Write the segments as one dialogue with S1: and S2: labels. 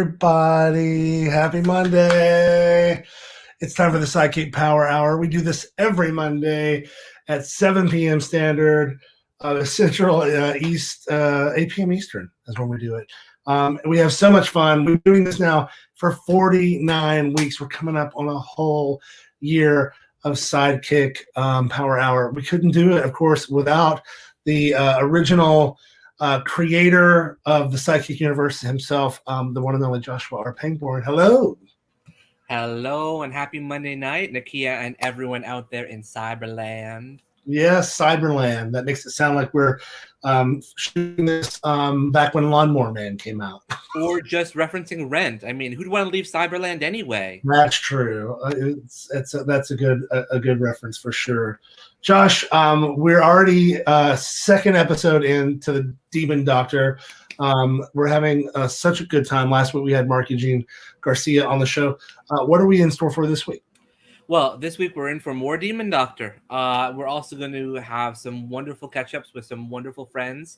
S1: everybody. Happy Monday. It's time for the SideKick Power Hour. We do this every Monday at 7 p.m. Standard, Central, East, 8 p.m. Eastern is when we do it. We have so much fun. We're doing this now for 49 weeks. We're coming up on a whole year of SideKick Power Hour. We couldn't do it, of course, without the original creator of the SideKick universe himself, the one and only Joshua R. Pangborn. Hello.
S2: Hello and happy Monday night, Nakia and everyone out there in Cyberland.
S1: Yes, Cyberland. That makes it sound like we're shooting this back when Lawnmower Man came out.
S2: Or just referencing Rent. I mean, who'd want to leave Cyberland anyway?
S1: That's true. That's a good reference for sure. Josh, we're already second episode into the Demon Doctor. We're having such a good time. Last week we had Mark Eugene Garcia on the show. What are we in store for this week?
S2: Well, this week we're in for more Demon Doctor. We're also going to have some wonderful catch-ups with some wonderful friends.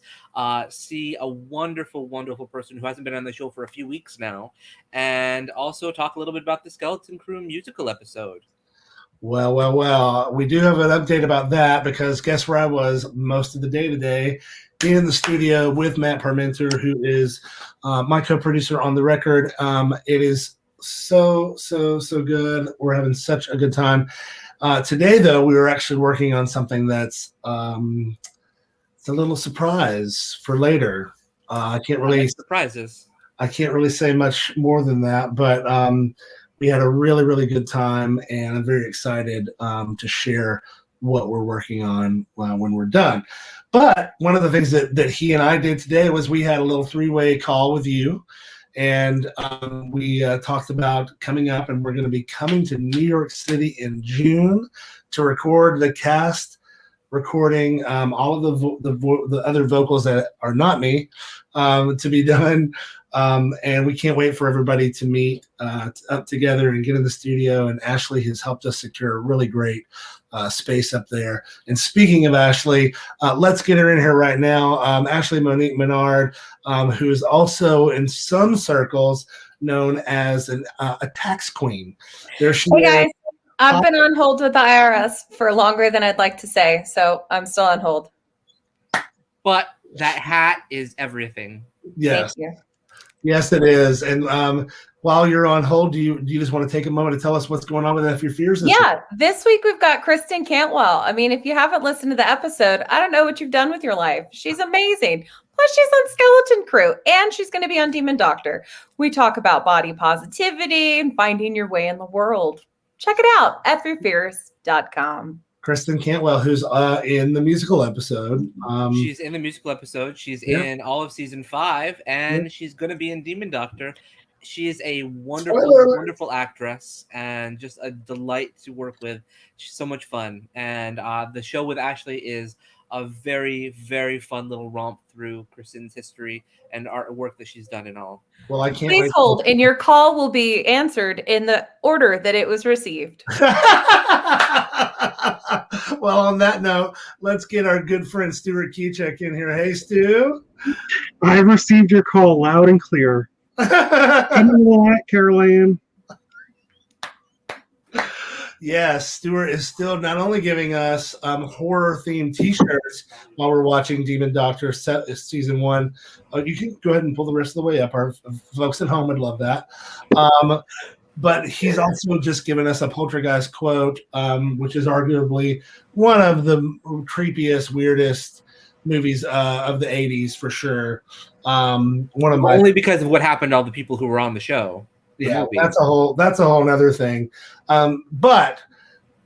S2: See a wonderful, wonderful person who hasn't been on the show for a few weeks now. And also talk a little bit about the Skeleton Crew musical episode.
S1: Well. We do have an update about that because guess where I was most of the day today? In the studio with Matt Parmenter, who is my co-producer on the record. It is so good. We're having such a good time. Today, though, we were actually working on something that's it's a little surprise for later. I can't really
S2: surprises.
S1: I can't really say much more than that, but we had a really, really good time, and I'm very excited to share what we're working on when we're done. But one of the things that he and I did today was we had a little three-way call with you, and we talked about coming up, and we're going to be coming to New York City in June to record the cast, recording all of the other vocals that are not me to be done. And we can't wait for everybody to meet up together and get in the studio. And Ashley has helped us secure a really great space up there. And speaking of Ashley, let's get her in here right now. Ashley Monique Menard, who is also in some circles known as a tax queen. There she
S3: Hey guys, I've been on hold with the IRS for longer than I'd like to say, so I'm still on hold.
S2: But that hat is everything.
S1: Yes.
S3: Thank you.
S1: Yes, it is. And while you're on hold, do you just want to take a moment to tell us what's going on with F Your Fears?
S3: This week we've got Kristen Cantwell. I mean, if you haven't listened to the episode, I don't know what you've done with your life. She's amazing. Plus, she's on Skeleton Crew, and she's going to be on Demon Doctor. We talk about body positivity and finding your way in the world. Check it out, fyourfears.com.
S1: Kristen Cantwell, who's in the musical episode.
S2: She's in the musical episode. She's in all of season 5, and she's going to be in Demon Doctor. She is a wonderful actress and just a delight to work with. She's so much fun. And the show with Ashley is a very, very fun little romp through Kristen's history and artwork that she's done and all.
S1: Well, I can't
S3: Please hold, and your call will be answered in the order that it was received.
S1: Well, on that note, let's get our good friend Stuart Kiczek in here. Hey, Stu.
S4: I received your call loud and clear. Come in a lot, Carol.
S1: Yes, Stuart is still not only giving us horror-themed T-shirts while we're watching Demon Doctor season 1. You can go ahead and pull the rest of the way up. Our folks at home would love that. But he's also just given us a Poltergeist quote, which is arguably one of the creepiest, weirdest movies of the 80s for sure.
S2: Only because of what happened to all the people who were on the show.
S1: Yeah, that's a whole other thing. But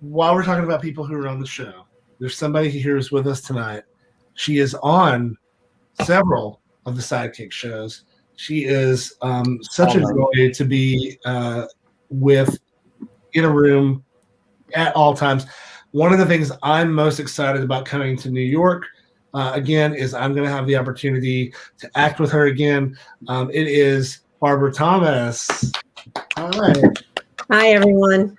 S1: while we're talking about people who are on the show, there's somebody here who's with us tonight. She is on several of the SideKick shows. She is such a joy to be with in a room at all times. One of the things I'm most excited about coming to New York again is I'm going to have the opportunity to act with her again. It is Barbara Thomas. Hi.
S5: Hi, everyone.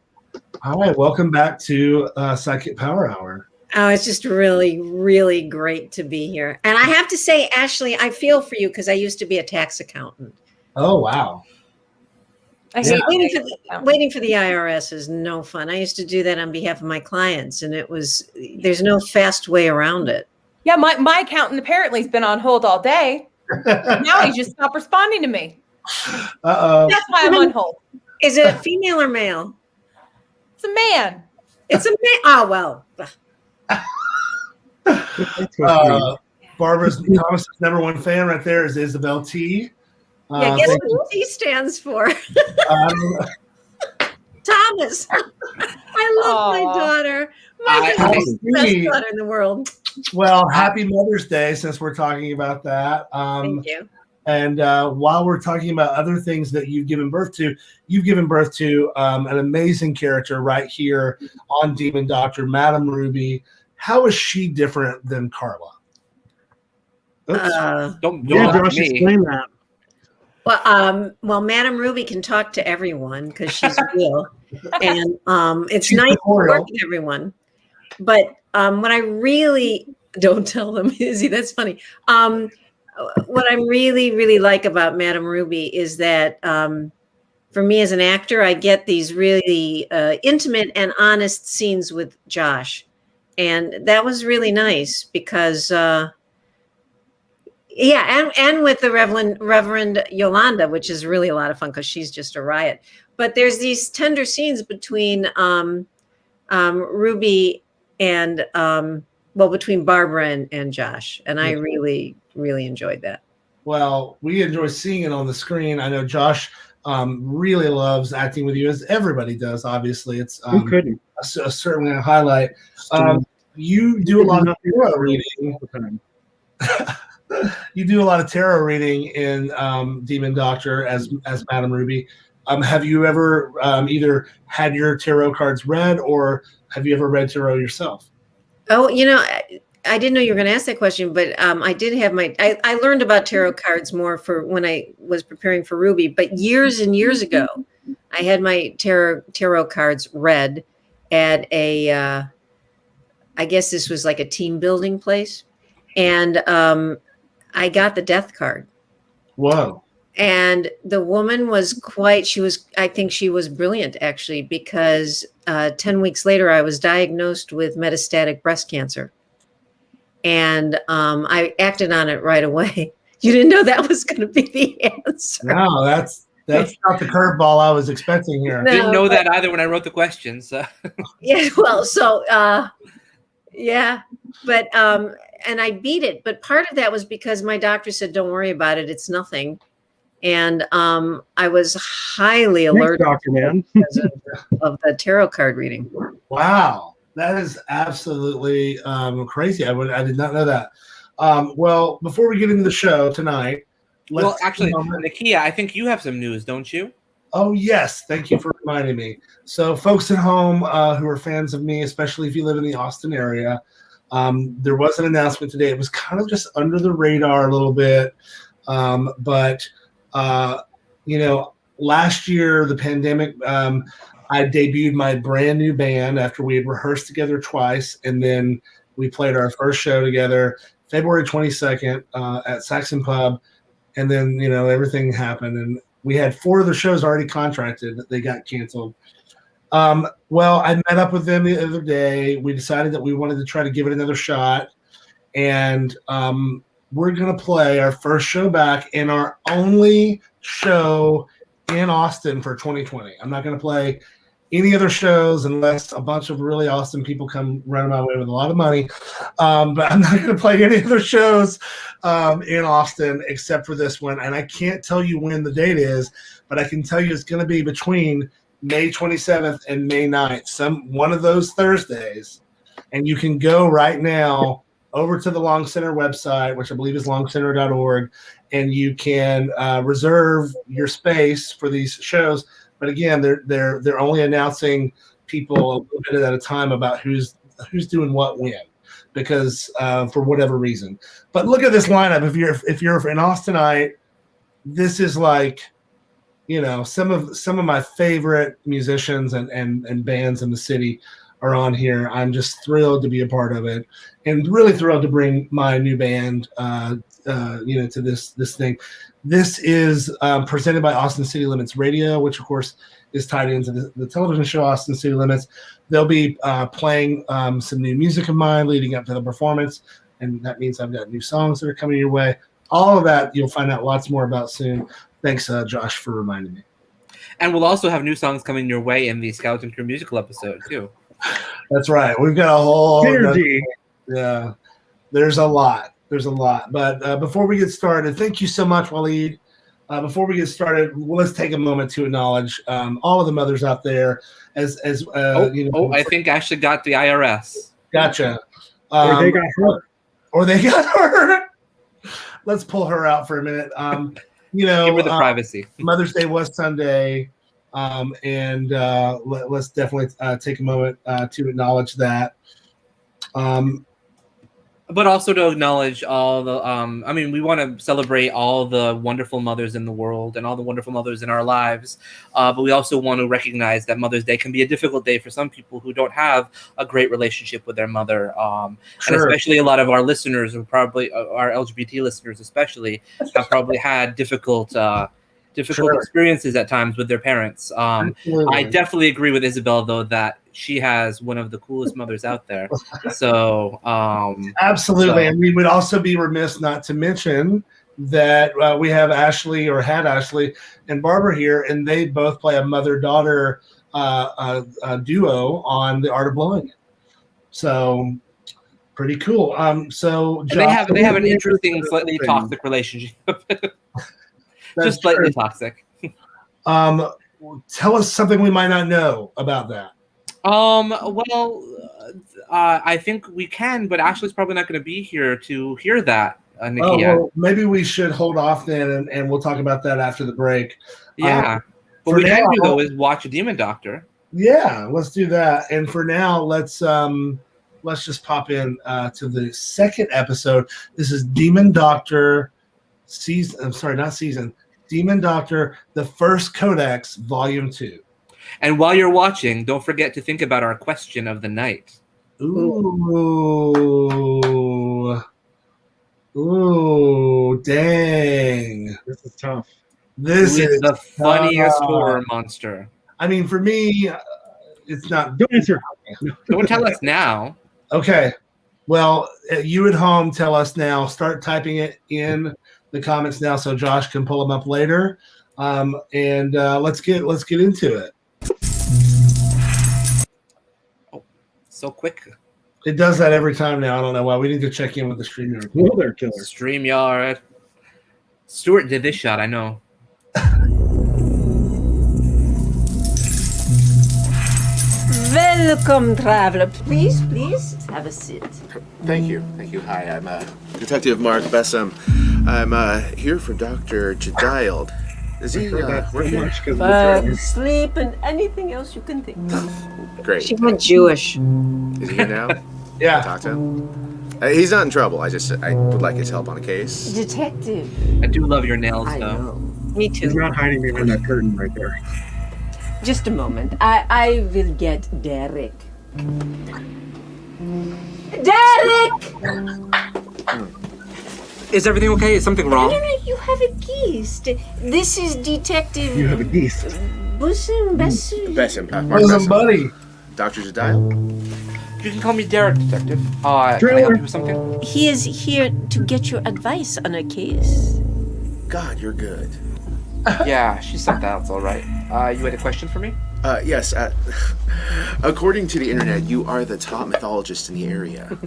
S1: Hi, welcome back to SideKick Power Hour.
S5: Oh, it's just really, really great to be here. And I have to say, Ashley, I feel for you because I used to be a tax accountant.
S1: Oh, wow.
S3: I
S1: Yeah.
S3: hate
S5: Waiting for the IRS is no fun. I used to do that on behalf of my clients, and there's no fast way around it.
S3: Yeah, my accountant apparently has been on hold all day. Now he just stopped responding to me.
S1: Uh-oh.
S3: That's why I'm on hold.
S5: Is it female or male?
S3: It's a man.
S5: It's a man. Oh, well.
S1: Barbara's Thomas's number one fan right there is Isabel T.
S5: Yeah, guess what T stands for? Thomas. I love my daughter. My best daughter in the world.
S1: Well, happy Mother's Day, since we're talking about that.
S5: Thank you.
S1: And while we're talking about other things that you've given birth to an amazing character right here on Demon Doctor, Madame Ruby. How is she different than Carla?
S2: Don't
S4: Josh, explain that.
S5: Well, Madame Ruby can talk to everyone because she's real, and it's nice to work with everyone. But what I really don't tell them, Izzy, that's funny. What I really, really like about Madame Ruby is that for me as an actor, I get these really intimate and honest scenes with Josh, and that was really nice because. Yeah, and with the Reverend Yolanda, which is really a lot of fun because she's just a riot. But there's these tender scenes between Ruby and between Barbara and Josh, and I really, really enjoyed that. Well,
S1: we enjoy seeing it on the screen. I know Josh really loves acting with you, as everybody does. Obviously, it's certainly a highlight. You do a lot of tarot reading. You do a lot of tarot reading in Demon Doctor as Madame Ruby. Have you ever either had your tarot cards read, or have you ever read tarot yourself?
S5: Oh, I didn't know you were going to ask that question, but I did have I learned about tarot cards more for when I was preparing for Ruby, but years and years ago, I had my tarot cards read at I guess this was like a team building place. And I got the death card.
S1: Whoa.
S5: And the woman was I think she was brilliant, actually, because 10 weeks later, I was diagnosed with metastatic breast cancer. And I acted on it right away. You didn't know that was going to be the answer.
S1: No, that's not the curveball I was expecting here.
S2: No, didn't know that either when I wrote the questions. So.
S5: Yeah, well, so, yeah. But, and I beat it. But part of that was because my doctor said, don't worry about it. It's nothing. And I was highly alert because of the tarot card reading.
S1: Wow. That is absolutely crazy. I did not know that. Well, before we get into the show tonight.
S2: Actually, Nikia, I think you have some news, don't you?
S1: Oh, yes. Thank you for reminding me. So folks at home who are fans of me, especially if you live in the Austin area, there was an announcement today. It was kind of just under the radar a little bit. But last year, the pandemic, I debuted my brand new band after we had rehearsed together twice. And then we played our first show together February 22nd at Saxon Pub. And then, everything happened. And we had 4 of the shows already contracted. They got canceled. Well, I met up with them the other day. We decided that we wanted to try to give it another shot. And we're going to play our first show back in our only show in Austin for 2020. I'm not going to play any other shows unless a bunch of really awesome people come running my way with a lot of money. But I'm not going to play any other shows in Austin except for this one. And I can't tell you when the date is, but I can tell you it's going to be between May 27th and May 9th, one of those Thursdays. And you can go right now over to the Long Center website, which I believe is longcenter.org, and you can reserve your space for these shows. But again, they're only announcing people a little bit at a time about who's doing what when, because for whatever reason. But look at this lineup. If you're an Austinite, this is like, some of my favorite musicians and bands in the city. are on here. I'm just thrilled to be a part of it, and really thrilled to bring my new band, to this thing. This is presented by Austin City Limits Radio, which of course is tied into the television show Austin City Limits. They'll be playing some new music of mine leading up to the performance, and that means I've got new songs that are coming your way. All of that you'll find out lots more about soon. Thanks, Josh, for reminding me.
S2: And we'll also have new songs coming your way in the Skeleton Crew musical episode too.
S1: That's right. We've got a whole
S4: Synergy.
S1: Yeah, there's a lot. But before we get started, thank you so much, Waleed. Before we get started, let's take a moment to acknowledge all of the mothers out there. I think Ashley got the IRS. Gotcha.
S4: Or they got her.
S1: Let's pull her out for a minute.
S2: Give her the privacy.
S1: Mother's Day was Sunday, and let's definitely take a moment to acknowledge that.
S2: But also to acknowledge all the, we want to celebrate all the wonderful mothers in the world and all the wonderful mothers in our lives. But we also want to recognize that Mother's Day can be a difficult day for some people who don't have a great relationship with their mother. And especially a lot of our listeners, who probably our LGBT listeners especially, have probably had difficult experiences at times with their parents. I definitely agree with Isabel, though, that she has one of the coolest mothers out there. So
S1: absolutely. And we would also be remiss not to mention that we have Ashley and Barbara here, and they both play a mother-daughter duo on The Art of Blowing It. So pretty cool. So Josh,
S2: they have an interesting, slightly toxic relationship. Just slightly toxic.
S1: Tell us something we might not know about that.
S2: I think we can, but Ashley's probably not going to be here to hear that, Nikia.
S1: Well, maybe we should hold off then, and we'll talk about that after the break.
S2: Yeah. What we can do, though, is watch a Demon Doctor.
S1: Yeah, let's do that. And for now, let's just pop in to the second episode. This is Demon Doctor Demon Doctor, the First Codex, Volume 2.
S2: And while you're watching, don't forget to think about our question of the night.
S1: Ooh, dang.
S4: This is tough.
S1: This is
S2: the funniest horror monster.
S1: I mean, for me, it's not.
S4: Don't answer.
S2: Don't tell us now.
S1: Okay. Well, you at home, tell us now. Start typing it in the comments now so Josh can pull them up later. And let's get into it.
S2: Oh, so quick.
S1: It does that every time now. I don't know why. We need to check in with the StreamYard.
S4: Well, they're killer.
S2: StreamYard. Stuart did this shot, I know.
S6: Welcome, traveler. Please have a seat.
S7: Thank you. Hi, I'm Detective Mark Bessem. I'm here for Dr. Jedild. Is he working?
S6: Sleep and anything else you can think of.
S7: Great.
S5: She went Jewish.
S7: Is he here now?
S1: Yeah.
S7: Talk to him. He's not in trouble. I would like his help on a case.
S6: Detective.
S2: I do love your nails,
S6: I
S2: though.
S6: know. Me too.
S4: He's not hiding behind that curtain right there.
S6: Just a moment. I will get Derek. Derek!
S2: Is everything okay? Is something wrong?
S6: No, you have a geese. This is Detective.
S4: You have a geese.
S6: Bessem.
S7: Bessem. Mark
S1: Listen,
S7: Bessem.
S1: buddy.
S7: Dr. Jedild.
S2: You can call me Derek, Detective. Can I help you with something?
S6: He is here to get your advice on a case.
S7: God, you're good.
S2: Yeah, she's something else, all right. You had a question for me?
S7: Yes. According to the internet, you are the top mythologist in the area.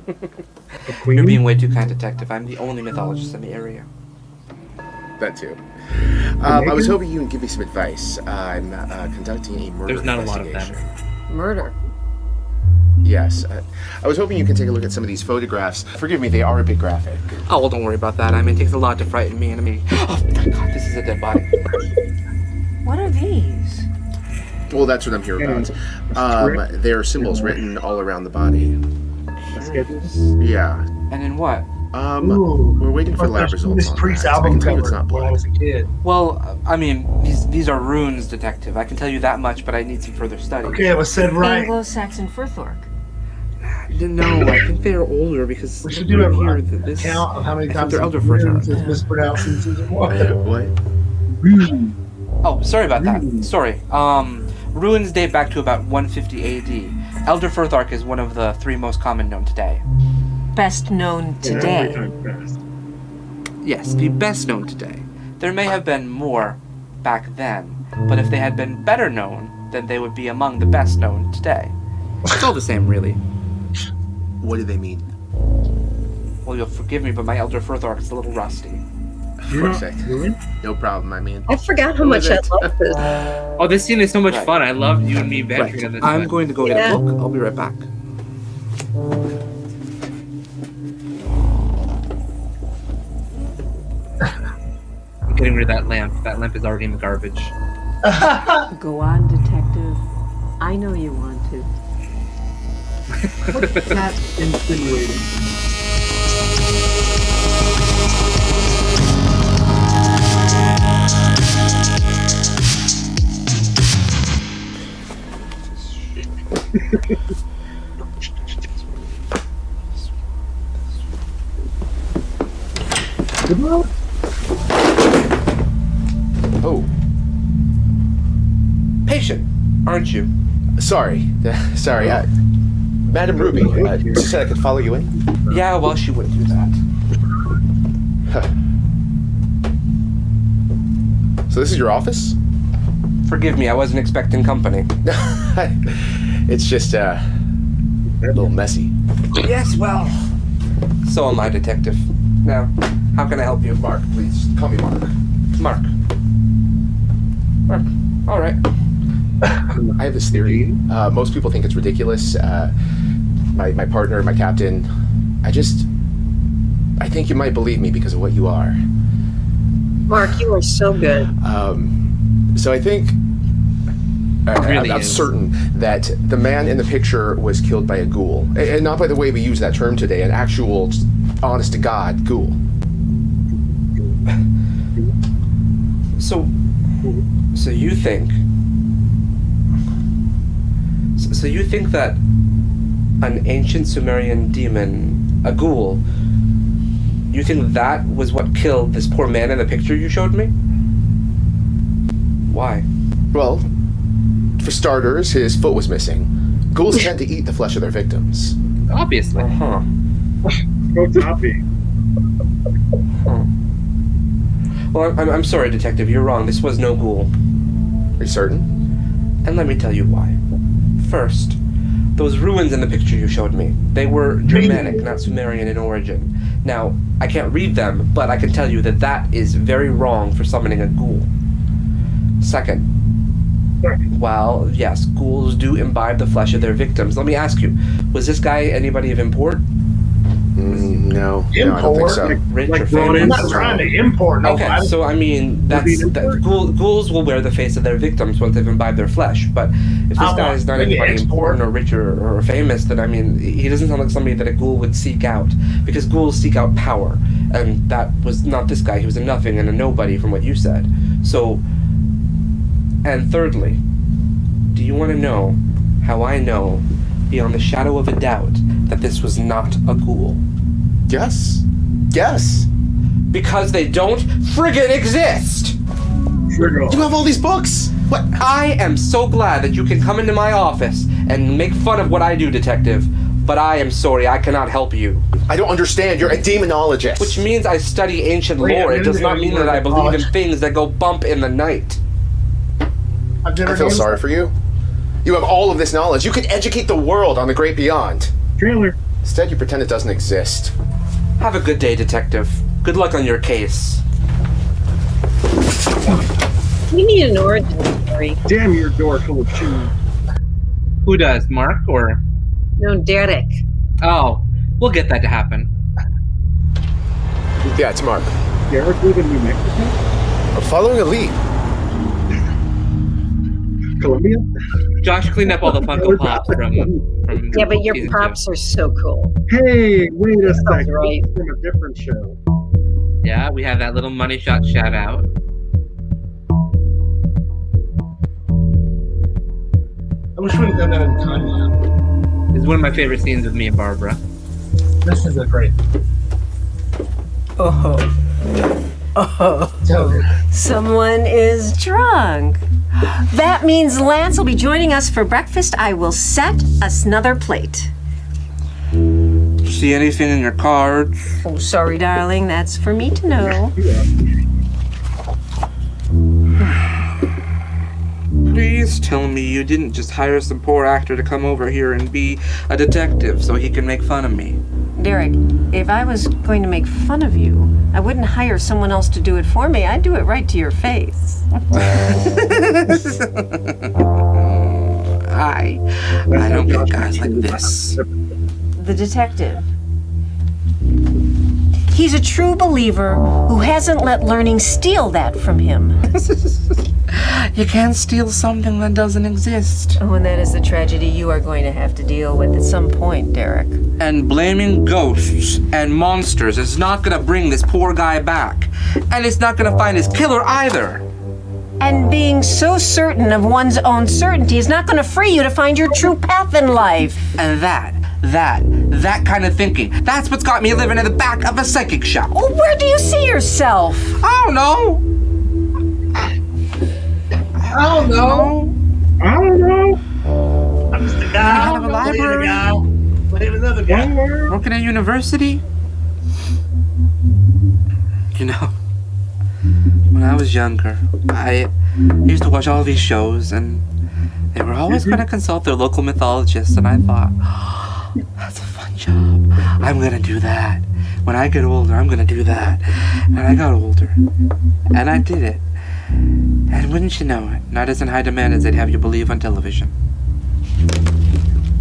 S2: You're being way too kind, Detective. I'm the only mythologist in the area.
S7: That too. I was hoping you can give me some advice. I'm conducting a murder
S2: There's not a lot of
S7: investigation.
S2: them.
S6: Murder.
S7: Yes. I was hoping you could take a look at some of these photographs. Forgive me, they are a bit graphic.
S2: Oh, well, don't worry about that. I mean, it takes a lot to frighten me. Oh, my God, this is a dead body.
S6: What are these?
S7: Well, that's what I'm here about. There are symbols written all around the body. Yeah.
S2: And in what?
S7: We're waiting for lab results
S1: This
S7: on
S1: Priest
S7: that.
S1: album
S7: I can tell you
S1: cover
S7: it's not
S1: when I
S7: blood.
S1: was a kid.
S2: Well, I mean, these are runes, Detective. I can tell you that much, but I need some further study.
S1: Okay, it was said right.
S6: Anglo-Saxon Firthork.
S2: No, I think they're older because
S1: We should do a
S2: here.
S1: count of how many
S2: I think
S1: times
S2: they're elder first
S1: Runes is mispronounced in season 1.
S7: What?
S2: Oh, sorry about that. Sorry. Ruins date back to about 150 AD. Elder Firthark is one of the 3 most common known today.
S6: Best known today.
S2: Yes, the best known today. There may have been more back then, but if they had been better known, then they would be among the best known today. It's all the same, really.
S7: What do they mean?
S2: Well, you'll forgive me, but my Elder Firthark is a little rusty.
S7: Perfect. No problem. I mean,
S5: I forgot how much I love this.
S2: Oh, this scene is so much
S7: Right.
S2: fun. I love you and me bantering
S7: Right.
S2: on this.
S7: I'm going to go get
S5: Yeah.
S7: a book. I'll be right back.
S2: I'm getting rid of that lamp. That lamp is already in the garbage.
S6: Go on, detective. I know you want to.
S1: That's insinuating.
S7: Oh,
S2: Patient, aren't you?
S7: sorry. Sorry. Madam Ruby, you said I could follow you in?
S2: Yeah, well, she wouldn't do that.
S7: So this is your office?
S2: Forgive me, I wasn't expecting company.
S7: It's just a little messy.
S2: Yes, well. So am I, detective. Now, how can I help you?
S7: Mark, please call me Mark.
S2: Mark. Mark. All right.
S7: I have this theory. Most people think it's ridiculous. My partner, my captain, I think you might believe me because of what you are.
S5: Mark, you are so good.
S7: So I think
S2: really
S7: I'm
S2: is.
S7: certain that the man in the picture was killed by a ghoul, and not by the way we use that term today, an actual, honest to God ghoul.
S2: So you think that an ancient Sumerian demon, a ghoul, you think that was what killed this poor man in the picture you showed me? Why?
S7: Well, for starters, his foot was missing. Ghouls tend to eat the flesh of their victims.
S2: Obviously. Huh.
S4: What's happy?
S2: Well, I'm sorry, detective. You're wrong. This was no ghoul.
S7: Are you certain?
S2: And let me tell you why. First, those ruins in the picture you showed me, they were Germanic, not Sumerian in origin. Now, I can't read them, but I can tell you that that is very wrong for summoning a ghoul. Second, well, yes, ghouls do imbibe the flesh of their victims. Let me ask you, was this guy anybody of import?
S7: No, I don't think so.
S2: Rich
S4: Like
S2: or
S4: brought
S2: famous?
S4: in-
S1: I'm not trying to import
S2: Okay,
S1: nobody.
S2: so I mean, ghouls will wear the face of their victims once they've imbibed their flesh. But if this guy is not
S1: maybe
S2: anybody
S1: export.
S2: important or rich or famous, then I mean, he doesn't sound like somebody that a ghoul would seek out, because ghouls seek out power, and that was not this guy. He was a nothing and a nobody, from what you said. So, and thirdly, do you want to know how I know, beyond the shadow of a doubt, that this was not a ghoul?
S7: Yes. Yes.
S2: Because they don't friggin' exist!
S7: You have all these books. What?
S2: I am so glad that you can come into my office and make fun of what I do, detective, but I am sorry, I cannot help you.
S7: I don't understand. You're a demonologist.
S2: Which means I study ancient
S1: Wait,
S2: lore. It does not
S1: I'm
S2: mean
S1: gonna
S2: that I believe in
S1: college.
S2: things that go bump in the night.
S1: I've never
S7: I feel
S1: noticed
S7: sorry
S1: that.
S7: for you. You have all of this knowledge. You could educate the world on the great beyond.
S4: Trailer.
S7: Instead, you pretend it doesn't exist.
S2: Have a good day, detective. Good luck on your case.
S5: We need an origin story.
S4: Damn your door full of shoes.
S2: Who does, Mark or?
S5: No, Derek.
S2: Oh, we'll get that to happen.
S7: Yeah, it's Mark.
S4: Derek live in New Mexico?
S7: I'm following a lead.
S4: Columbia?
S2: Josh, clean up all the Funko Pops from
S5: Yeah, but your
S2: season
S5: props are so cool.
S4: Hey, wait a
S5: Sounds
S4: second.
S5: right.
S4: It's from a different show.
S2: 2. Yeah, we have that little money shot shout out.
S1: I wish we'd have done that in time lapse.
S2: Is one of my favorite scenes with me and Barbara.
S1: This is a great.
S5: Someone is drunk. That means Lance will be joining us for breakfast. I will set us another plate.
S2: See anything in your cards?
S5: Oh, sorry, darling. That's for me to know.
S2: Please tell me you didn't just hire some poor actor to come over here and be a detective so he can make fun of me.
S5: Derek, if I was going to make fun of you, I wouldn't hire someone else to do it for me. I'd do it right to your face.
S2: I don't get guys like this.
S5: The detective. He's a true believer who hasn't let learning steal that from him.
S2: You can't steal something that doesn't exist.
S5: Oh, and that is the tragedy you are going to have to deal with at some point, Derek.
S2: And blaming ghosts and monsters is not gonna bring this poor guy back. And it's not gonna find his killer either.
S5: And being so certain of one's own certainty is not going to free you to find your true path in life.
S2: And that kind of thinking, that's what's got me living in the back of a psychic shop.
S5: Oh, where do you see yourself?
S2: I don't know.
S1: I'm just a guy.
S2: Out of a library.
S1: Blame another guy.
S2: Working at university. You know, when I was younger, I used to watch all these shows, and they were always going to consult their local mythologists, and I thought, oh, that's a fun job. I'm going to do that. When I get older, I'm going to do that. And I got older, and I did it. And wouldn't you know it, not as in high demand as they'd have you believe on television.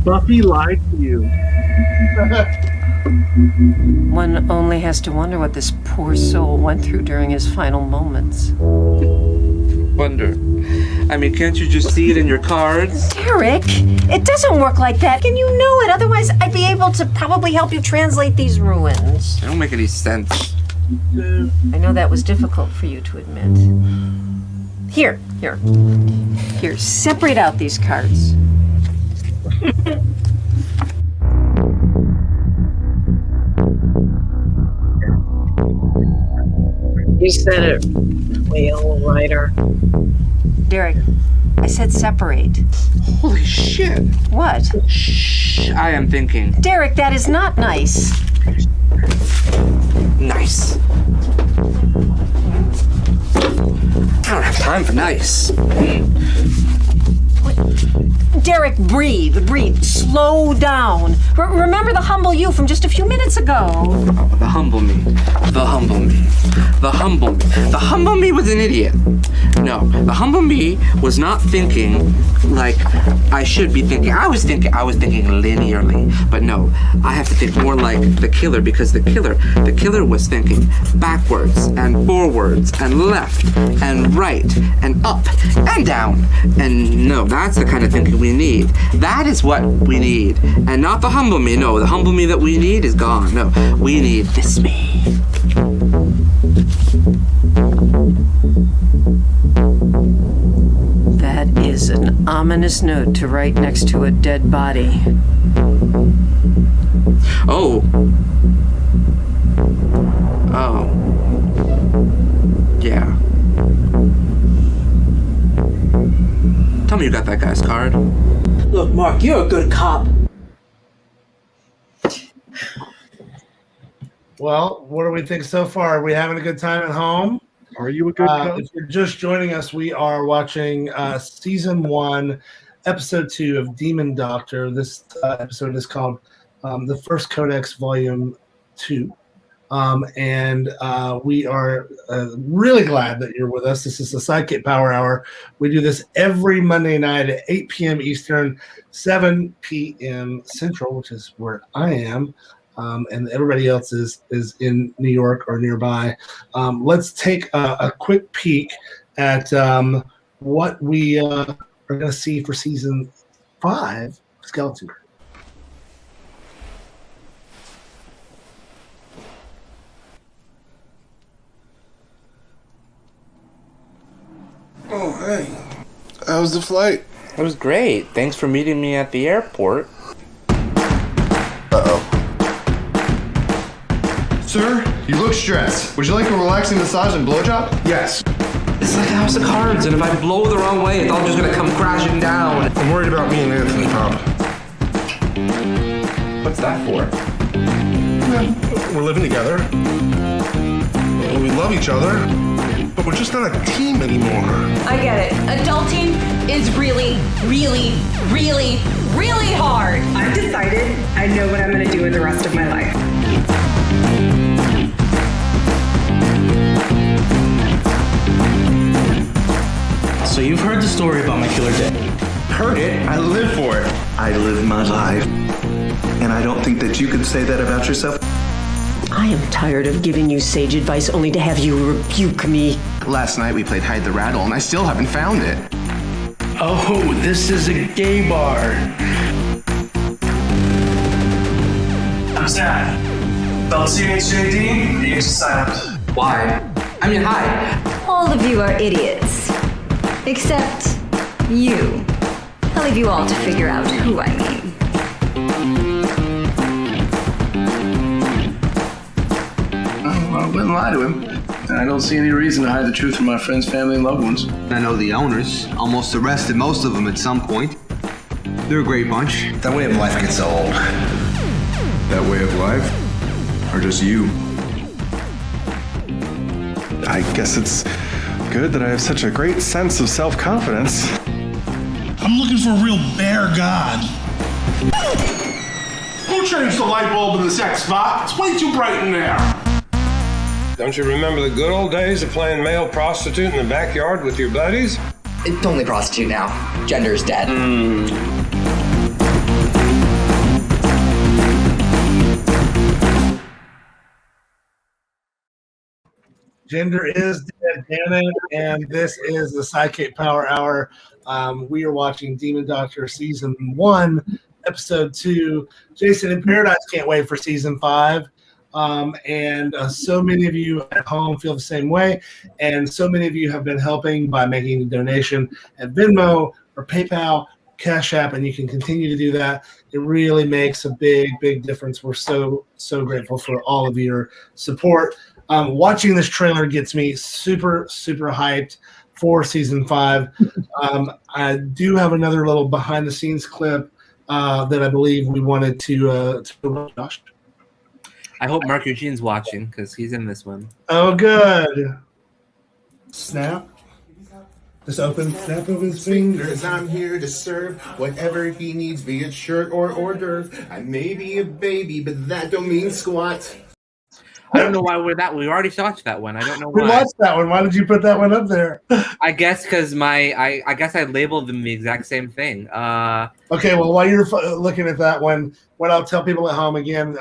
S4: Buffy lied to you.
S5: One only has to wonder what this poor soul went through during his final moments.
S2: Wonder. I mean, can't you just see it in your cards?
S5: Derek, it doesn't work like that. And you know it. Otherwise, I'd be able to probably help you translate these ruins.
S2: They don't make any sense.
S5: I know that was difficult for you to admit. Here, separate out these cards.
S8: You said it, whale writer.
S5: Derek, I said separate.
S2: Holy shit.
S5: What?
S2: Shh, I am thinking.
S5: Derek, that is not nice.
S2: Nice. I don't have time for nice.
S5: Derek, breathe. Slow down. Remember the humble you from just a few minutes ago.
S2: Oh, the humble me was an idiot. No, the humble me was not thinking like I should be thinking. I was thinking linearly, but no, I have to think more like the killer, because the killer was thinking backwards and forwards and left and right and up and down. And no, that's the kind of thinking we need. That is what we need. And not the humble me. No, the humble me that we need is gone. No, we need this me.
S5: That is an ominous note to write next to a dead body.
S2: Oh. Yeah. Tell me you got that guy's card.
S9: Look, Mark, you're a good cop.
S1: Well, what do we think so far? Are we having a good time at home?
S4: Are you a good coach?
S1: If you're just joining us, we are watching Season 1, Episode 2 of Demon Doctor. This episode is called The First Codex, Volume 2. And we are really glad that you're with us. This is the SideKick Power Hour. We do this every Monday night at 8 p.m. Eastern, 7 p.m. Central, which is where I am. And everybody else is in New York or nearby. Let's take a quick peek at what we are going to see for Season 5, Skeleton Crew.
S10: Oh, hey. How was the flight?
S2: It was great. Thanks for meeting me at the airport.
S10: Sir, you look stressed. Would you like a relaxing massage and blowjob? Yes.
S11: It's like a house of cards, and if I blow the wrong way, it's all just gonna come crashing down.
S10: I'm worried about me and Anthony, Pop.
S11: What's that for?
S10: We're living together. We love each other, but we're just not a team anymore.
S12: I get it. Adulting is really, really, really, really hard.
S13: I've decided I know what I'm gonna do with the rest of my life.
S14: So you've heard the story about my killer day.
S10: Heard it. I live for it.
S14: I live my life. And I don't think that you can say that about yourself.
S6: I am tired of giving you sage advice only to have you rebuke me.
S10: Last night we played Hide the Rattle, and I still haven't found it.
S14: Oh, this is a gay bar.
S15: I'm sad. Don't see me, JD. You just sign up.
S11: Why? I mean, hi.
S12: All of you are idiots. Except you. I'll leave you all to figure out who I mean.
S15: I wouldn't lie to him. And I don't see any reason to hide the truth from my friends, family, and loved ones.
S16: I know the owners. Almost arrested most of them at some point. They're a great bunch.
S10: That way of life gets old. That way of life? Or just you?
S17: I guess it's good that I have such a great sense of self-confidence.
S18: I'm looking for a real bear god.
S19: Who changed the light bulb in the sex spot? It's way too bright in there.
S20: Don't you remember the good old days of playing male prostitute in the backyard with your buddies?
S11: It's only prostitute now. Gender's dead.
S1: Gender is dead, damn it. And this is the SideKick Power Hour. We are watching Demon Doctor Season 1, Episode 2. Jason in Paradise can't wait for Season 5. And so many of you at home feel the same way. And so many of you have been helping by making a donation at Venmo or PayPal, Cash App, and you can continue to do that. It really makes a big, big difference. We're so grateful for all of your support. Watching this trailer gets me super, super hyped for Season 5. I do have another little behind-the-scenes clip that I believe we wanted to Josh.
S2: I hope Mark Eugene's watching because he's in this one.
S1: Oh, good. Snap. Just open, snap of his fingers.
S10: I'm here to serve whatever he needs, be it shirt or hors d'oeuvres. I may be a baby, but that don't mean squat.
S2: I don't know why we already watched that one. I don't know why.
S1: We watched that one. Why did you put that one up there?
S2: I guess because I guess I labeled them the exact same thing.
S1: Okay, well, while you're looking at that one, what I'll tell people at home again,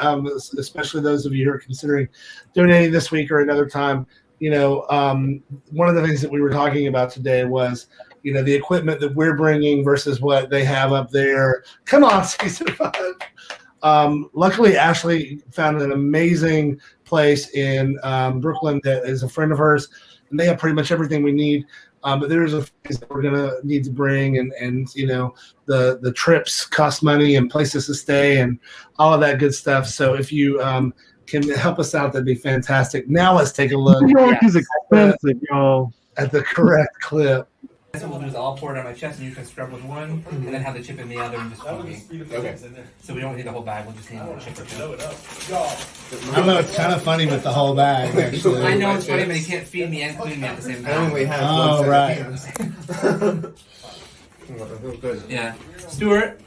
S1: especially those of you who are considering donating this week or another time, one of the things that we were talking about today was, the equipment that we're bringing versus what they have up there. Come on, Season 5. Luckily, Ashley found an amazing place in Brooklyn that is a friend of hers, and they have pretty much everything we need. But there's a things that we're gonna need to bring, and the trips cost money and places to stay and all of that good stuff. So if you can help us out, that'd be fantastic. Now let's take a look.
S4: New York is expensive, y'all.
S1: At the correct clip.
S2: That's what we'll do is I'll pour it on my chest and you can scrub with one and then have the chip in the other and just feed me.
S10: Okay.
S2: So we don't need the whole bag, we'll just need a chip or two.
S1: I know it's kind of funny with the whole bag, actually.
S2: I know it's funny, but you can't feed me and clean me at the same time.
S10: I only have one
S1: right.
S2: Yeah. Stuart.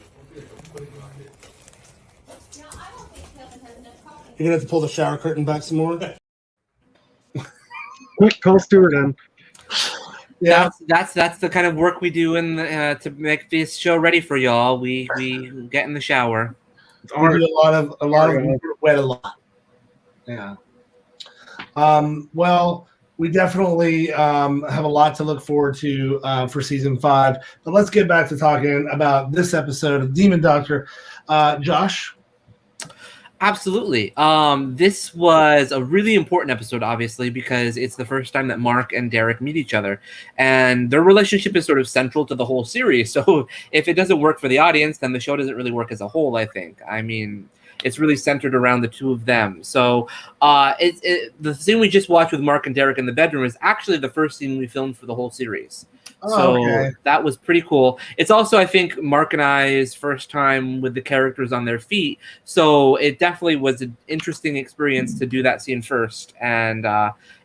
S1: You're gonna have to pull the shower curtain back some more.
S4: Quick, call Stuart in.
S2: Yeah, that's the kind of work we do to make this show ready for y'all. We get in the shower.
S1: We do a lot of wet a lot. Yeah. Well, we definitely have a lot to look forward to for Season 5. But let's get back to talking about this episode of Demon Doctor. Josh.
S2: Absolutely. This was a really important episode, obviously, because it's the first time that Mark and Derek meet each other, and their relationship is sort of central to the whole series. So if it doesn't work for the audience, then the show doesn't really work as a whole, I think. I mean, it's really centered around the two of them. So the scene we just watched with Mark and Derek in the bedroom is actually the first scene we filmed for the whole series. So that was pretty cool. It's also, I think, Mark and I's first time with the characters on their feet. So it definitely was an interesting experience to do that scene first. And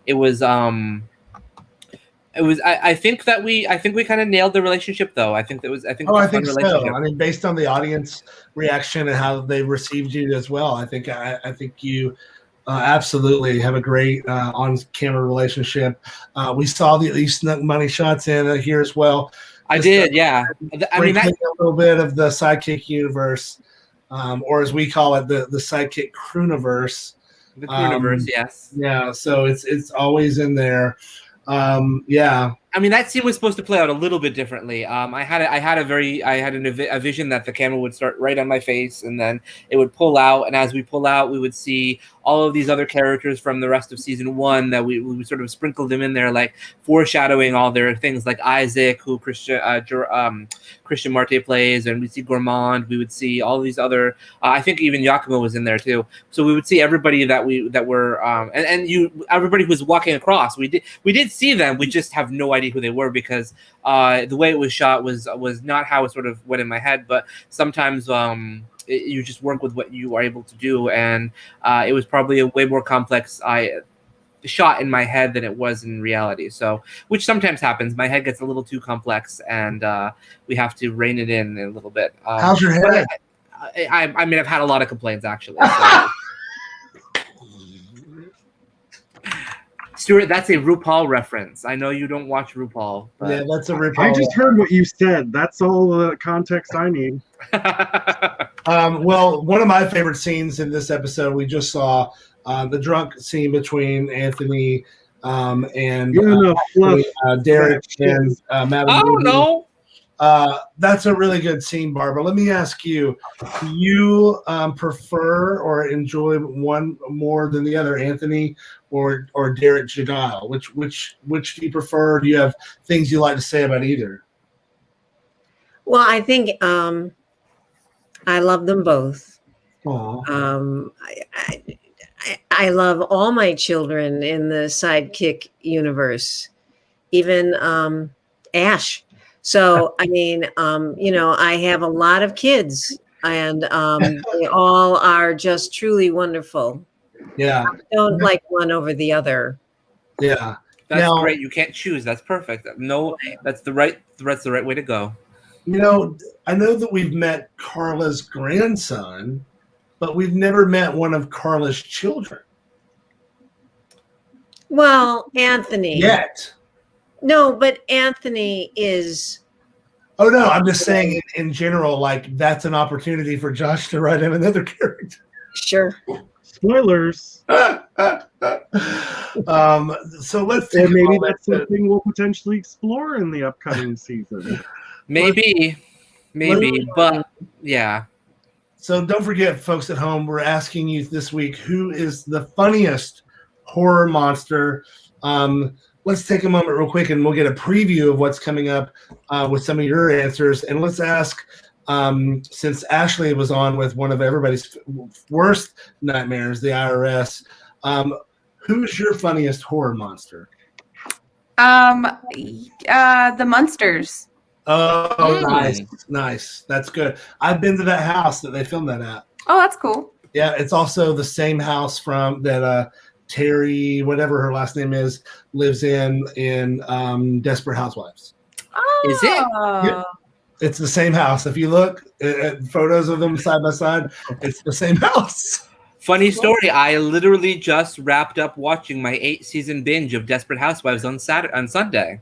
S2: it was I think we kind of nailed the relationship, though. I think
S1: so. I mean, based on the audience reaction and how they received you as well, I think you absolutely have a great on-camera relationship. We saw that you snuck money shots in here as well.
S2: I did, yeah. I mean,
S1: a little bit of the SideKick universe, or as we call it, the SideKick Crewniverse.
S2: The Crewniverse, yes.
S1: Yeah, so it's always in there. Yeah.
S2: I mean, that scene was supposed to play out a little bit differently. I had a vision that the camera would start right on my face, and then it would pull out. And as we pull out, we would see all of these other characters from the rest of season 1 that we sort of sprinkled them in there, like foreshadowing all their things, like Isaac, who Christian Marte plays, and we see Gourmand. We would see all these other. I think even Giacomo was in there too. So we would see everybody that were everybody who was walking across. We did see them. We just have no idea who they were, because the way it was shot was not how it sort of went in my head. But sometimes you just work with what you are able to do, and it was probably a way more complex shot in my head than it was in reality. So, which sometimes happens. My head gets a little too complex, and we have to rein it in a little bit.
S1: How's your head?
S2: I mean, I've had a lot of complaints, actually. So. Stuart, that's a RuPaul reference. I know you don't watch RuPaul. But...
S1: Yeah, that's a RuPaul.
S4: I just heard what you said. That's all the context I need.
S1: Well, one of my favorite scenes in this episode, we just saw the drunk scene between Anthony and Derek and Madam.
S2: Oh, no.
S1: That's a really good scene, Barbara. Let me ask you, do you prefer or enjoy one more than the other, Anthony or Derek Jagile? Which do you prefer? Do you have things you like to say about either?
S5: Well, I think I love them both. I love all my children in the SideKick universe, even Ash. So, I mean, I have a lot of kids, and they all are just truly wonderful.
S1: Yeah.
S5: I don't like one over the other.
S1: Yeah.
S2: That's great. You can't choose. That's perfect. No, that's the right way to go.
S1: I know that we've met Carla's grandson, but we've never met one of Carla's children.
S5: Well, Anthony.
S1: Yet.
S5: No, but Anthony is.
S1: Oh, no, I'm just saying in general, like, that's an opportunity for Josh to write in another character.
S5: Sure.
S4: Spoilers.
S1: So let's
S4: take maybe that's something we'll potentially explore in the upcoming season.
S2: Maybe, but yeah.
S1: So don't forget, folks at home, we're asking you this week, who is the funniest horror monster? Let's take a moment real quick and we'll get a preview of what's coming up with some of your answers. And let's ask, since Ashley was on with one of everybody's worst nightmares, the IRS, who's your funniest horror monster?
S3: The Munsters.
S1: Oh, nice. That's good. I've been to that house that they filmed that at.
S3: Oh, that's cool.
S1: Yeah, it's also the same house from that Terry, whatever her last name is, lives in Desperate Housewives.
S3: Oh.
S2: Is it?
S1: Yeah. It's the same house. If you look at photos of them side by side, it's the same house.
S2: Funny story. I literally just wrapped up watching my 8-season binge of Desperate Housewives on Sunday.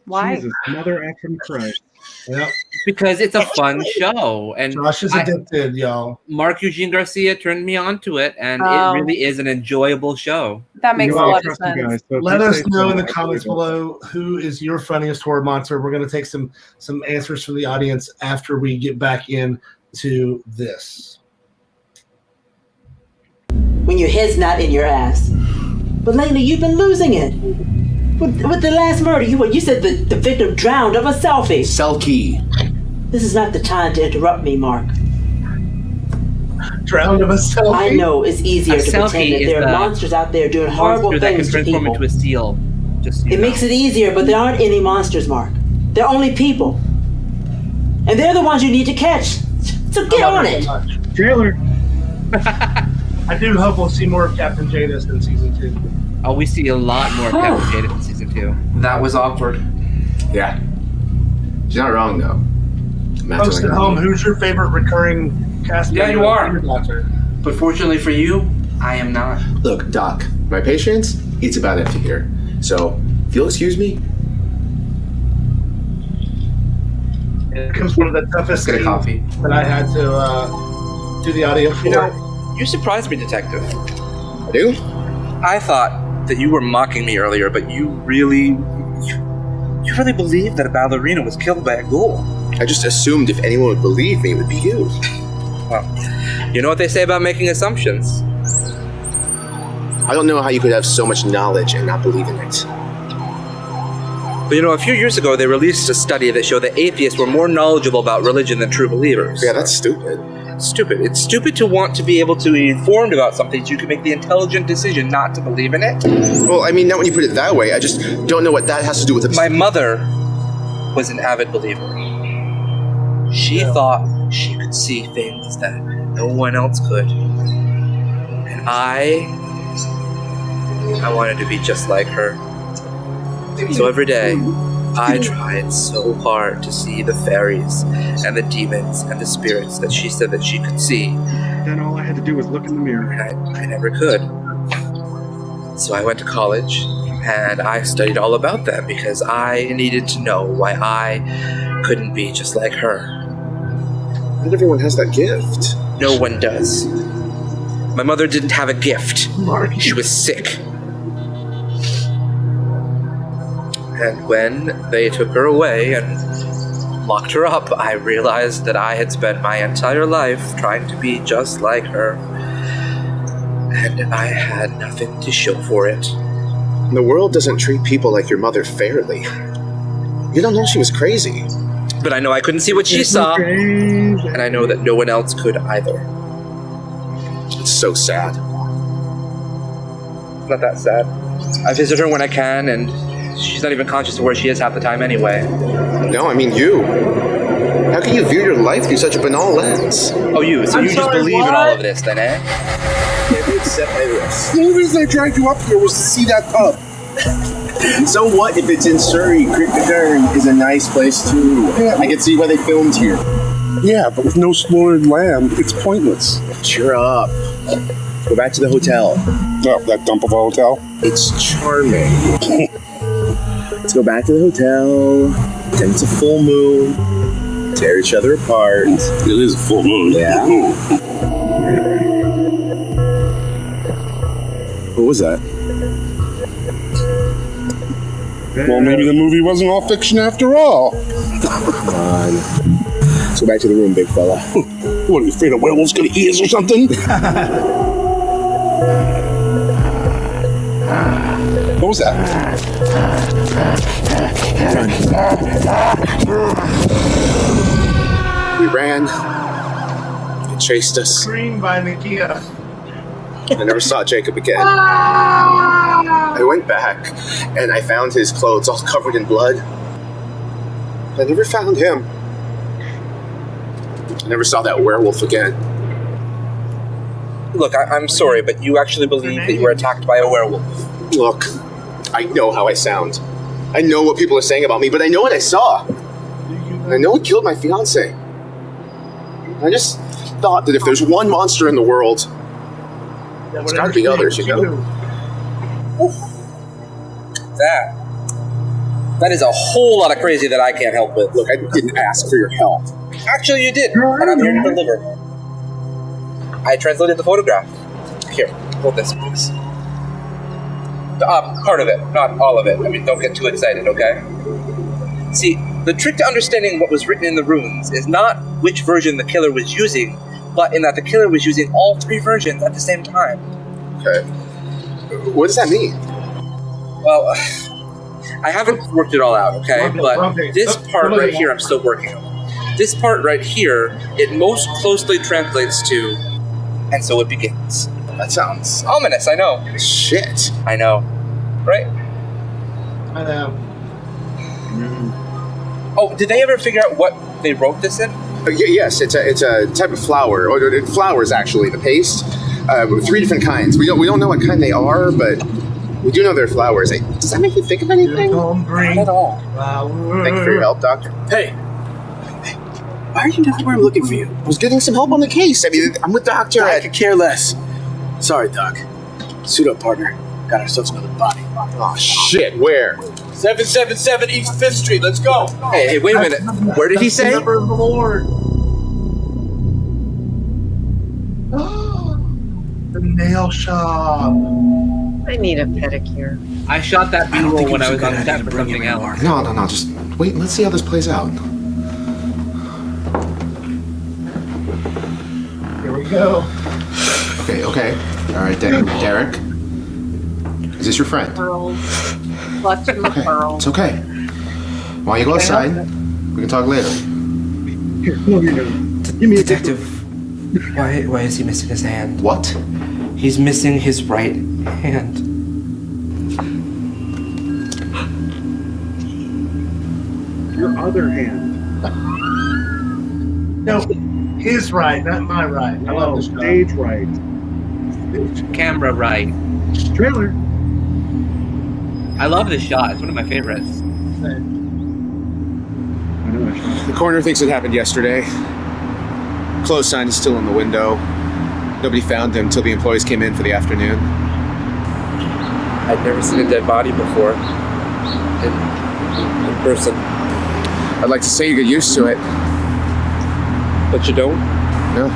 S3: Why?
S4: Jesus, mother effing Christ.
S1: Yep.
S2: Because it's a fun show, and
S1: Josh is addicted, y'all.
S2: Mark Eugene Garcia turned me on to it, and it really is an enjoyable show.
S3: That makes a lot of sense.
S4: Guys, so
S1: let us know in the comments below who is your funniest horror monster. We're going to take some answers from the audience after we get back into this.
S9: when your head's not in your ass. But lately, you've been losing it. With the last murder, you said the victim drowned of a selfie.
S7: Selkie.
S9: This is not the time to interrupt me, Mark.
S1: Drowned of a selfie?
S9: I know it's easier
S2: A
S9: to pretend
S2: selfie
S9: that
S2: is
S9: there are
S2: the
S9: monsters out there doing horrible
S2: Monster that can
S9: things to
S2: transform
S9: people.
S2: into a seal. Just
S9: It makes it easier, but there aren't any monsters, Mark. They're only people. And they're the ones you need to catch. So get on it.
S4: Trailer.
S1: I do hope we'll see more of Captain Jadis in season 2.
S2: Oh, we see a lot more of Captain Jadis in season 2.
S11: That was awkward.
S7: Yeah. She's not wrong, though.
S1: Folks at home, who's your favorite recurring cast
S11: Yeah,
S1: member
S11: you
S1: of
S11: are.
S1: Demon Doctor?
S11: But fortunately for you, I am not.
S7: Look, Doc, my patience, it's about empty here. So, if you'll excuse me.
S1: It becomes one of the toughest
S11: Get a
S1: scenes
S11: coffee.
S1: that I had to do the audio for.
S2: You know, you surprised me, Detective.
S7: I do?
S2: I thought that you were mocking me earlier, but you really believed that a ballerina was killed by a ghoul.
S7: I just assumed if anyone would believe me, it would be you.
S2: Well, you know what they say about making assumptions.
S7: I don't know how you could have so much knowledge and not believe in it.
S2: But you know, a few years ago, they released a study that showed that atheists were more knowledgeable about religion than true believers.
S7: Yeah, that's stupid.
S2: Stupid. It's stupid to want to be able to be informed about something so you can make the intelligent decision not to believe in it.
S7: Well, I mean, not when you put it that way. I just don't know what that has to do with it.
S2: My mother was an avid believer. She thought she could see things that no one else could. And I wanted to be just like her. So every day, I tried so hard to see the fairies and the demons and the spirits that she said that she could see.
S4: Then all I had to do was look in the mirror.
S2: And I never could. So I went to college and I studied all about them because I needed to know why I couldn't be just like her.
S7: Not everyone has that gift.
S2: No one does. My mother didn't have a gift. She was sick. And when they took her away and locked her up, I realized that I had spent my entire life trying to be just like her. And I had nothing to show for it.
S7: The world doesn't treat people like your mother fairly. You don't know she was crazy.
S2: But I know I couldn't see what she saw, and I know that no one else could either.
S7: It's so sad.
S2: It's not that sad. I visit her when I can, and she's not even conscious of where she is half the time anyway.
S7: No, I mean you. How can you view your life through such a banal lens?
S2: Oh, you. So you just believe in all of this, then, eh?
S7: Can't be accept my risk.
S19: The only reason I dragged you up here was to see that pub.
S15: So what if it's in Surrey? Crickadern is a nice place too. I can see why they filmed here.
S19: Yeah, but with no slaughtered lamb, it's pointless.
S15: Cheer up. Go back to the hotel.
S19: Oh, that dump of a hotel?
S15: It's charming. Let's go back to the hotel. Pretend it's a full moon. Tear each other apart.
S19: It is a full moon.
S15: Yeah. What was that?
S19: Well, maybe the movie wasn't all fiction after all.
S15: Come on. Let's go back to the room, big fella.
S19: What, are you afraid a werewolf's gonna eat us or something? What was that?
S7: We ran. It chased us.
S1: Screamed by Nikia.
S7: I never saw Jacob again. I went back and I found his clothes all covered in blood. I never found him. I never saw that werewolf again.
S2: Look, I'm sorry, but you actually believe that you were attacked by a werewolf.
S7: Look, I know how I sound. I know what people are saying about me, but I know what I saw. And I know it killed my fiancé. I just thought that if there's one monster in the world, there's gotta be others, you know?
S2: That is a whole lot of crazy that I can't help with.
S7: Look, I didn't ask for your help.
S2: Actually, you did, and I'm here to deliver. I translated the photograph. Here, hold this, please. Part of it, not all of it. I mean, don't get too excited, okay? See, the trick to understanding what was written in the runes is not which version the killer was using, but in that the killer was using all three versions at the same time.
S7: Okay. What does that mean?
S11: Well, I haven't worked it all out, okay? But this part right here, I'm still working on. This part right here, it most closely translates to, and so it begins.
S7: That sounds
S11: ominous, I know.
S7: Shit.
S11: I know. Right?
S1: I know.
S11: Oh, did they ever figure out what they wrote this in?
S7: Yes, it's a type of flower, or flowers actually. The paste, 3 different kinds. We don't know what kind they are, but we do know they're flowers. Does that make you think of anything?
S11: Not at all.
S7: Thank you for your help, Doctor. Hey, why are you never where I'm looking for you? I was getting some help on the case. I mean, I'm with Doctor.
S21: I could care less. Sorry, Doc. Suit up, partner. Got ourselves another body.
S7: Oh shit! Where?
S21: 777 East 5th Street. Let's go.
S11: Hey, wait a minute. Where did he say?
S1: The number of the Lord. The nail shop.
S5: I need a pedicure.
S2: I shot that B-roll when I was on set for something else.
S7: No. Just wait. Let's see how this plays out.
S1: Here we go.
S7: Okay. All right, Derek. Is this your friend?
S5: Pearls. Clutching my pearls.
S7: It's okay. Why don't you go outside? We can talk later.
S4: Here, come over here. Give me a
S11: Detective, why is he missing his hand?
S7: What?
S11: He's missing his right hand.
S4: Your other hand.
S1: No, his right, not my right. I love this guy.
S4: Stage right.
S2: Camera right.
S4: Trailer.
S2: I love this shot. It's one of my favorites.
S7: The coroner thinks it happened yesterday. Close sign is still in the window. Nobody found him until the employees came in for the afternoon.
S11: I'd never seen a dead body before. In person.
S7: I'd like to say you get used to it.
S11: But you don't?
S7: No.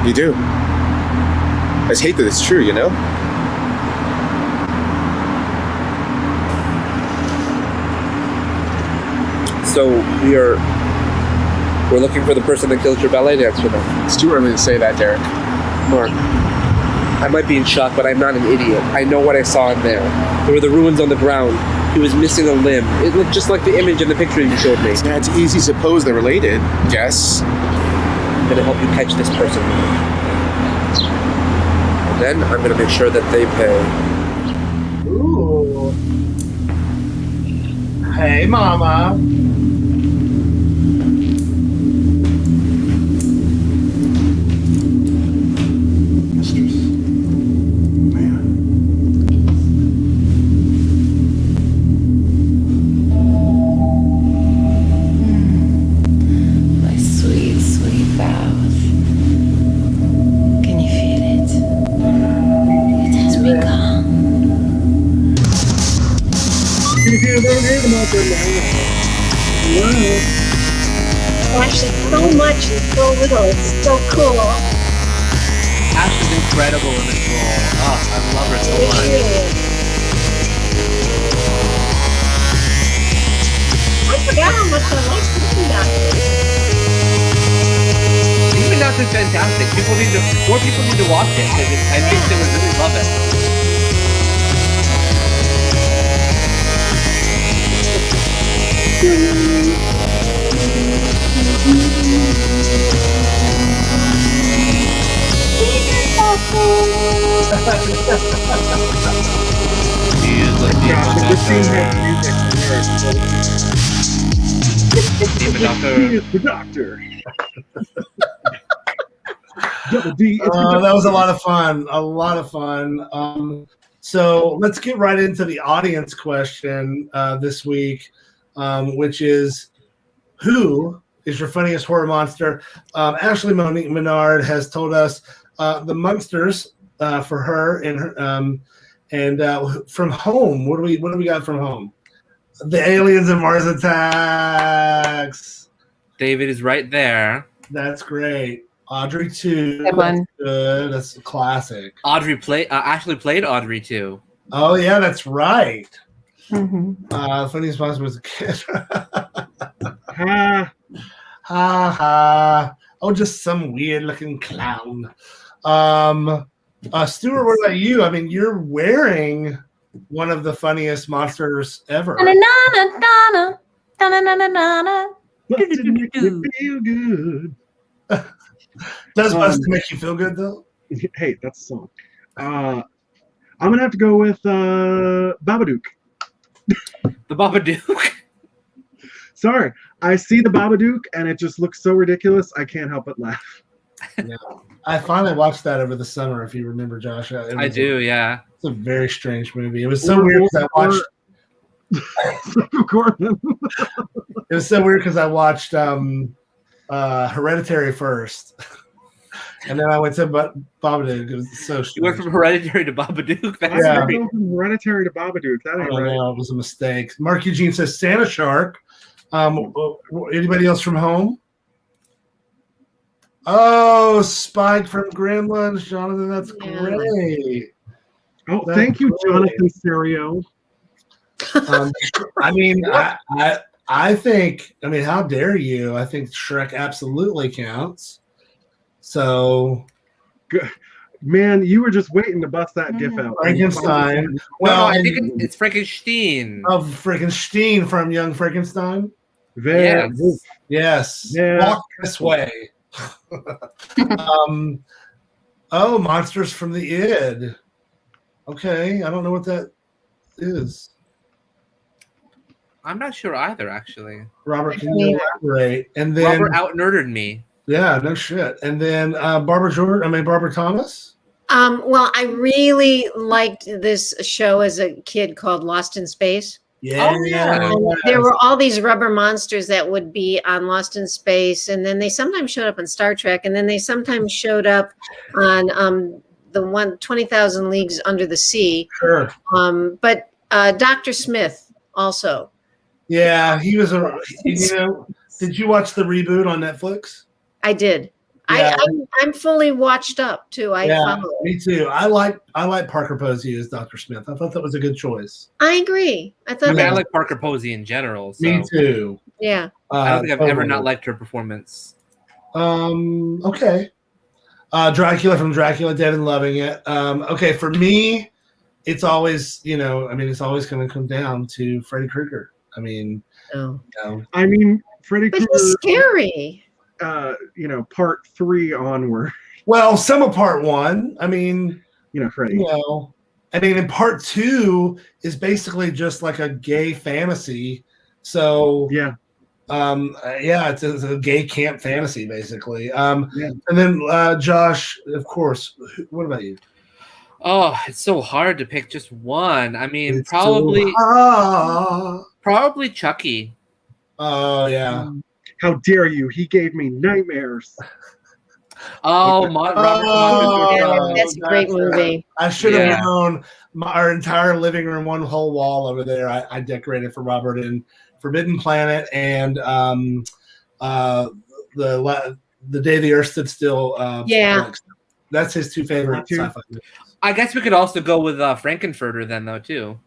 S7: You do. I just hate that it's true, you know?
S11: So we're looking for the person that killed your ballet dancer then.
S7: It's too early to say that, Derek.
S11: Mark, I might be in shock, but I'm not an idiot. I know what I saw in there. There were the ruins on the ground. He was missing a limb. It looked just like the image in the picture you showed me.
S7: Yeah, it's easy to suppose they're related. Yes.
S11: I'm gonna help you catch this person. And then I'm gonna make sure that they pay.
S1: Ooh. Hey, Mama.
S22: My sweet, sweet vows. Can you feel it? It has begun.
S5: Gosh, it's so much and so little. It's so cool.
S2: Ash is incredible in this role. Oh, I love her so much.
S5: I forgot how much I liked Demon Doctor.
S2: Demon Doctor's fantastic. More people need to watch it because I think they would really love it. Demon Doctor.
S4: He is the doctor. Double D.
S1: That was a lot of fun. A lot of fun. So let's get right into the audience question this week, which is, who is your funniest horror monster? Ashley Monique Menard has told us the monsters for her and from home. What do we got from home? The Aliens and Mars Attacks.
S2: David is right there.
S1: That's great. Audrey 2.
S3: Good one.
S1: That's good. That's a classic.
S2: Ashley played Audrey too.
S1: Oh yeah, that's right.
S3: Mm-hmm.
S1: Funniest monster was a kid. Ha ha. Oh, just some weird looking clown. Stuart, what about you? I mean, you're wearing one of the funniest monsters ever.
S3: Na-na-na-na-na. Na-na-na-na-na.
S4: Busted make you feel good.
S1: Does Busted make you feel good though?
S4: Hey, that's a song. I'm gonna have to go with Babadook.
S2: The Babadook.
S4: Sorry, I see the Babadook and it just looks so ridiculous. I can't help but laugh.
S1: Yeah. I finally watched that over the summer. If you remember, Josh,
S2: I do. Yeah,
S1: it's a very strange movie. It was so weird because I watched. It was so weird because I watched Hereditary first, and then I went to Babadook. It was so strange.
S2: You went from Hereditary to Babadook. That's
S4: From Hereditary to Babadook. That ain't right.
S1: It was a mistake. Mark Eugene says Santa Shark. Anybody else from home? Oh, Spike from Gremlins, Jonathan. That's great.
S4: Oh, thank you, Jonathan Serio.
S1: I mean, I think. I mean, how dare you? I think Shrek absolutely counts. So,
S4: man, you were just waiting to bust that gif out.
S1: Frankenstein.
S2: Well, I think it's Frankenstein.
S1: Of Frankenstein from Young Frankenstein. Yes. Walk this way. Oh, Monsters from the Id. Okay, I don't know what that is.
S2: I'm not sure either, actually.
S1: Robert, can you elaborate? And then
S2: Robert out-nerded me.
S1: Yeah, no shit. And then Barbara Thomas.
S5: Well, I really liked this show as a kid called Lost in Space.
S1: Yeah.
S5: There were all these rubber monsters that would be on Lost in Space, and then they sometimes showed up on Star Trek, and then they sometimes showed up on the 20,000 Leagues Under the Sea.
S1: Sure.
S5: But Dr. Smith also.
S1: Yeah, he was a. Did you watch the reboot on Netflix?
S5: I did. Yeah. I'm fully watched up too. I follow.
S1: Me too. I like Parker Posey as Dr. Smith. I thought that was a good choice.
S5: I agree. I
S2: like Parker Posey in general. So.
S1: Me too.
S5: Yeah.
S2: I don't think I've ever not liked her performance.
S1: Okay. Dracula from Dracula Dead and Loving It. Okay, for me, it's always it's always going to come down to Freddy Krueger. I mean,
S4: Freddy Krueger.
S5: It's scary.
S4: Part 3 onward.
S1: Well, some of part 1. I mean,
S4: Freddy.
S1: And part 2 is basically just like a gay fantasy. So it's a gay camp fantasy basically. And then Josh, of course. What about you?
S2: Oh, it's so hard to pick just one. I mean, probably Chucky.
S1: Oh yeah.
S4: How dare you? He gave me nightmares.
S2: Oh,
S5: that's a great movie.
S1: I should have known. Our entire living room, one whole wall over there, I decorated for Robert in Forbidden Planet and the Day the Earth Stood Still. That's his two favorite sci-fi movies.
S2: I guess we could also go with Frankenfurter then, though, too.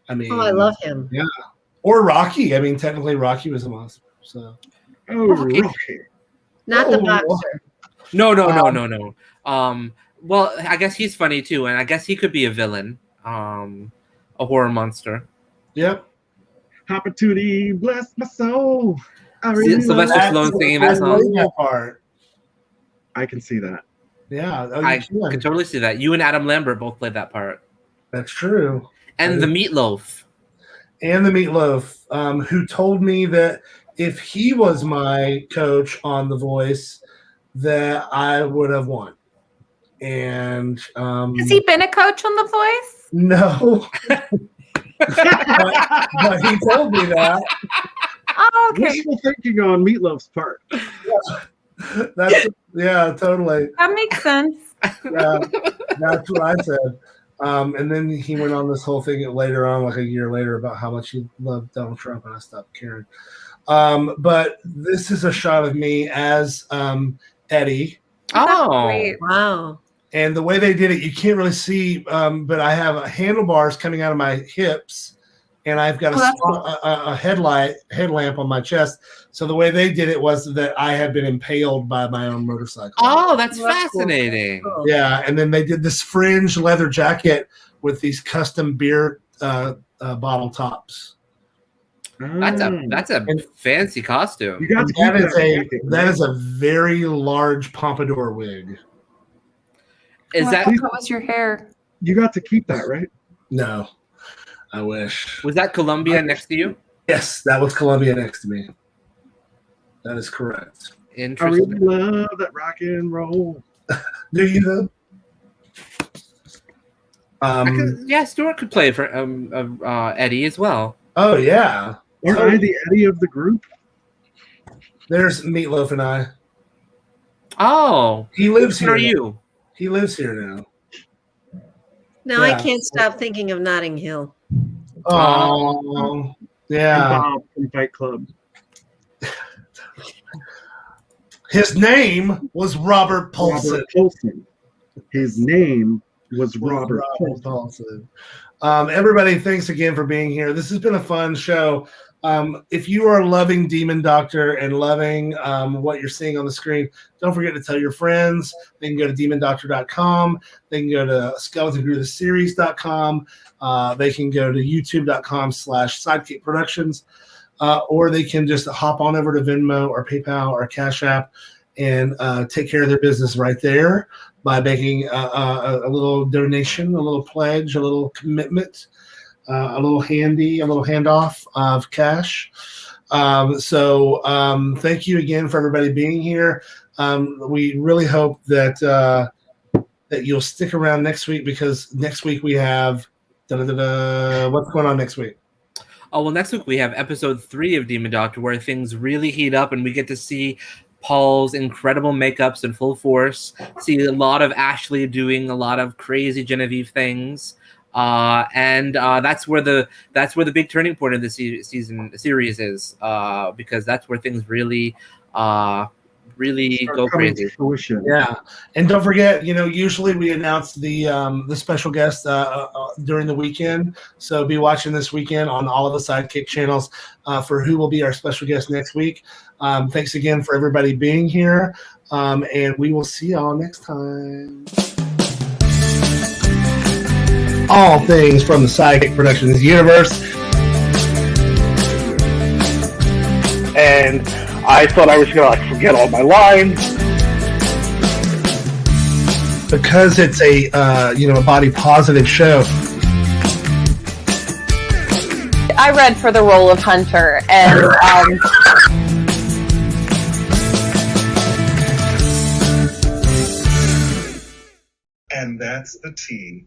S1: I mean,
S5: I love him.
S1: Yeah, or Rocky. I mean, technically, Rocky was a monster. So,
S4: Rocky.
S5: Not the boxer.
S2: No. Well, I guess he's funny too, and I guess he could be a villain, a horror monster.
S1: Yep.
S4: Hoppertootie, bless my soul.
S2: Sylvester Stallone singing that song.
S1: That part.
S4: I can see that.
S1: Yeah,
S2: I can totally see that. You and Adam Lambert both played that part.
S1: That's true.
S2: And the Meatloaf.
S1: Who told me that if he was my coach on The Voice, that I would have won. And
S3: has he been a coach on The Voice?
S1: No. but he told me that.
S3: Oh, okay.
S4: Wishful thinking on Meatloaf's part.
S1: Yeah, totally.
S3: That makes sense.
S1: Yeah, that's what I said. And then he went on this whole thing later on, like a year later, about how much he loved Donald Trump, and I stopped caring. But this is a shot of me as Eddie.
S2: Oh,
S5: wow.
S1: And the way they did it, you can't really see, but I have handlebars coming out of my hips, and I've got a headlamp on my chest. So the way they did it was that I had been impaled by my own motorcycle.
S2: Oh, that's fascinating.
S5: Cool.
S1: Yeah, and then they did this fringe leather jacket with these custom beer bottle tops.
S2: That's a fancy costume.
S4: You got to
S1: that is a very large pompadour wig.
S3: What was your hair?
S4: You got to keep that, right?
S1: No, I wish.
S2: Was that Columbia next to you?
S1: Yes, that was Columbia next to me. That is correct.
S2: Interesting.
S4: I really love that rock and roll.
S1: Do you though?
S2: Stuart could play for Eddie as well.
S1: Oh yeah.
S4: Aren't I the Eddie of the group?
S1: There's Meatloaf and I.
S2: Oh,
S1: he lives here.
S2: Where are you?
S1: He lives here now.
S5: No, I can't stop thinking of Notting Hill.
S1: Oh, yeah.
S4: Bob from Fight Club.
S1: His name was Robert Paulson.
S4: His name was Robert
S1: Paulson. Everybody, thanks again for being here. This has been a fun show. If you are loving Demon Doctor and loving what you're seeing on the screen, don't forget to tell your friends. They can go to demondoctor.com. They can go to skeletongrewtheseries.com. They can go to youtube.com/SideKick Productions. Or they can just hop on over to Venmo or PayPal or Cash App and take care of their business right there by making a little donation, a little pledge, a little commitment. A little handoff of cash. Thank you again for everybody being here. We really hope that you'll stick around next week, because next week we have what's going on next week?
S2: Oh, well, next week we have episode 3 of Demon Doctor, where things really heat up and we get to see Paul's incredible makeups in full force, see a lot of Ashley doing a lot of crazy Genevieve things. That's where the big turning point of the series is, because that's where things really go crazy.
S1: Yeah, and don't forget, usually we announce the special guest during the weekend. So be watching this weekend on all of the SideKick channels for who will be our special guest next week. Thanks again for everybody being here, and we will see y'all next time. All things from the SideKick Productions universe. And I thought I was going to forget all my lines. Because it's a body positive show.
S3: I read for the role of Hunter, and
S17: And that's the tea.